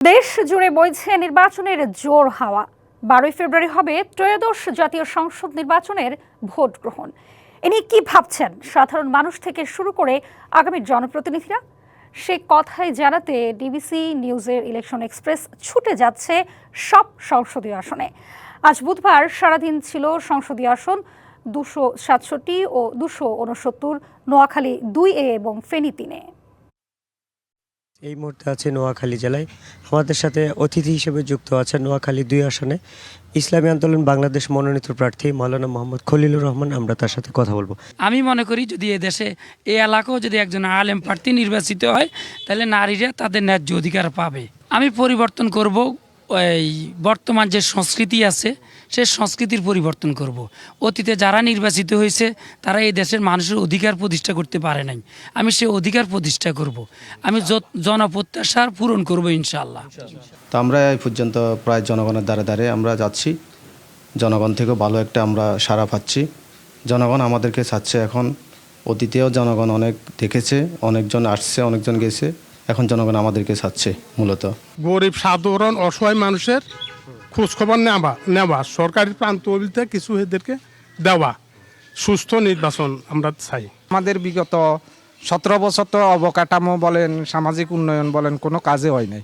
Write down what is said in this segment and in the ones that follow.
দেশ জুড়ে বইছে নির্বাচনের জোর হাওয়া। 12 ফেব্রুয়ারি হবে ত্রয়োদশ জাতীয় সংসদ নির্বাচনের ভোট গ্রহণ। এ নিয়ে কি ভাবছেন সাধারণ মানুষ থেকে শুরু করে আগামী জনপ্রতিনিধিরা? সে কথাই জানাতে ডিবিসি নিউজের ইলেকশন এক্সপ্রেস ছুটে যাচ্ছে সব সংসদীয় আসনে। আজ বুধবার সারাদিন ছিল সংসদীয় আসন 267 ও 269, নোয়াখালী 2A এবং ফেনী 3-এ। এই মুহূর্তে আছে নোয়াখালী জেলায়। আমাদের সাথে অতিথি হিসেবে যুক্ত আছেন নোয়াখালী 2 আসনে ইসলামী আন্দোলন বাংলাদেশ মনোনীত প্রার্থী মাওলানা মোহাম্মদ খলিলুর রহমান। আমরা তার সাথে কথা বলবো। আমি মনে করি যদি দেশে এই এলাকাও যদি একজন আলেম প্রার্থী নির্বাচিত হয় তাহলে নারীরা তাদের ন্যায্য অধিকার পাবে। আমি পরিবর্তন করব, এই বর্তমান যে সংস্কৃতি আছে সে সংস্কৃতির পরিবর্তন করব। অতীতে যারা নির্বাচিত হয়েছে তারা এই দেশের মানুষের অধিকার প্রতিষ্ঠা করতে পারে নাই, আমি সে অধিকার প্রতিষ্ঠা করব। আমি জনপ্রত্যাশার পূরণ করব ইনশাআল্লাহ। তো আমরা এই পর্যন্ত প্রায় জনগণের দ্বারে দ্বারে আমরা যাচ্ছি, জনগণ থেকেও ভালো একটা আমরা সাড়া পাচ্ছি। জনগণ আমাদেরকে চাচ্ছে এখন। অতীতেও জনগণ অনেক দেখেছে, অনেকজন আসছে, অনেকজন গেছে, এখন জনগণ আমাদেরকে চাচ্ছে। মূলত গরিব সাধারণ অসহায় মানুষের খোঁজখবর নেওয়া সরকারি প্রান্ত বলতে কিছু এদেরকে দেওয়া, সুস্থ নির্বাচন আমরা চাই। আমাদের বিগত 17 বছর তো অবকাঠামো বলেন, সামাজিক উন্নয়ন বলেন, কোনো কাজে হয় নাই।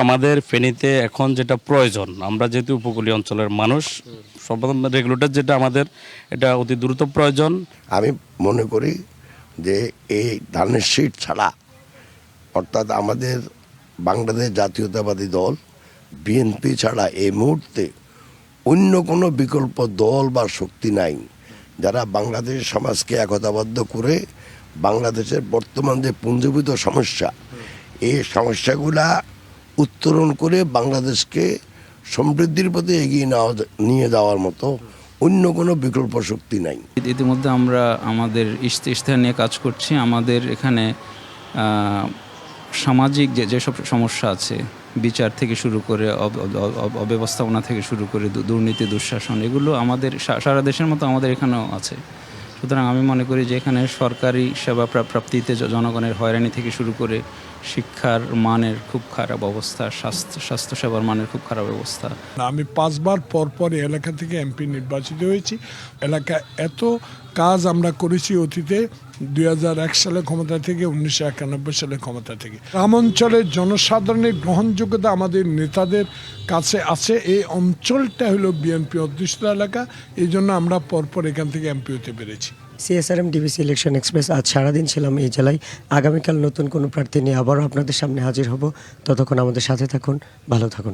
আমাদের ফেনীতে এখন যেটা প্রয়োজন, আমরা যেহেতু উপকূলীয় অঞ্চলের মানুষ, সব রেগুলেটর যেটা আমাদের এটা অতি দ্রুত প্রয়োজন। আমি মনে করি যে এই ধানের শীট ছাড়া, অর্থাৎ আমাদের বাংলাদেশ জাতীয়তাবাদী দল বিএনপি ছাড়া এই মুহূর্তে অন্য কোনো বিকল্প দল বা শক্তি নাই যারা বাংলাদেশ সমাজকে একতাবদ্ধ করে বাংলাদেশের বর্তমান যে পুঞ্জীভূত সমস্যা, এই সমস্যাগুলা উত্তরণ করে বাংলাদেশকে সমৃদ্ধির পথে এগিয়ে নিয়ে যাওয়ার মতো অন্য কোনো বিকল্প শক্তি নাই। ইতিমধ্যে আমরা আমাদের ইশতেহার নিয়ে কাজ করছি। আমাদের এখানে সামাজিক যেসব সমস্যা আছে, বিচার থেকে শুরু করে অব্যবস্থাপনা থেকে শুরু করে দুর্নীতি, দুঃশাসন, এগুলো আমাদের সারা দেশের মতো আমাদের এখানেও আছে। সুতরাং আমি মনে করি যে এখানে সরকারি সেবা প্রাপ্তিতে জনগণের হয়রানি থেকে শুরু করে শিক্ষার মানের খুব খারাপ অবস্থা, স্বাস্থ্যসেবার মানের খুব খারাপ অবস্থা। আমি 5 বার পর এলাকা থেকে এমপি নির্বাচিত হয়েছি। এলাকা এত কাজ আমরা করেছি অতীতে, 2001 সালে ক্ষমতা থেকে 1991 সালে ক্ষমতা থেকে। গ্রাম অঞ্চলের জনসাধারণের গ্রহণযোগ্যতা আমাদের নেতাদের কাছে আছে। এই অঞ্চলটা হলো বিএনপি অধ্যুষিত এলাকা, এই জন্য আমরা পরপর এখান থেকে এমপি হতে পেরেছি। CSRM ডিবিসি ইলেকশন এক্সপ্রেস আজ সারাদিন ছিলাম এই জেলায়। আগামীকাল নতুন কোনো প্রার্থী নিয়ে আবারও আপনাদের সামনে হাজির হব। ততক্ষণ আমাদের সাথে থাকুন, ভালো থাকুন।